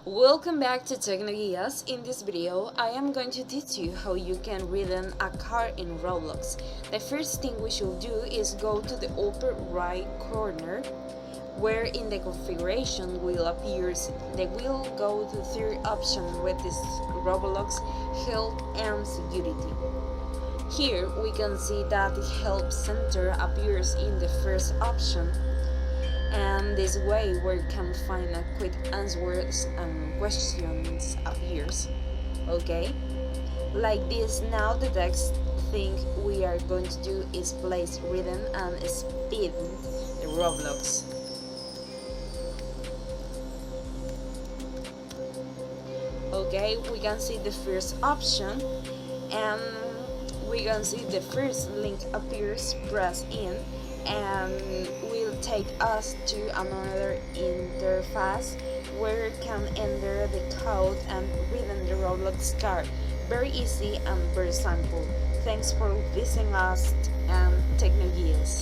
Welcome back to Technologias. In this video, I am going to teach you how you can redeem a car in Roblox. The first thing we should do is go to the upper right corner, where in the configuration will appear the will go to third option with this Roblox Health and Security. Here we can see that the help center appears in the first option, and this way we can find a quick answers and questions appears. Okay, like this. Now the next thing we are going to do is place rhythm and speed the Roblox. Okay, we can see the first option, and we can see the first link appears. Press in and will take us to another interface where we can enter the code and redeem the Roblox card. Very easy and very simple. Thanks for visiting us and Technologies.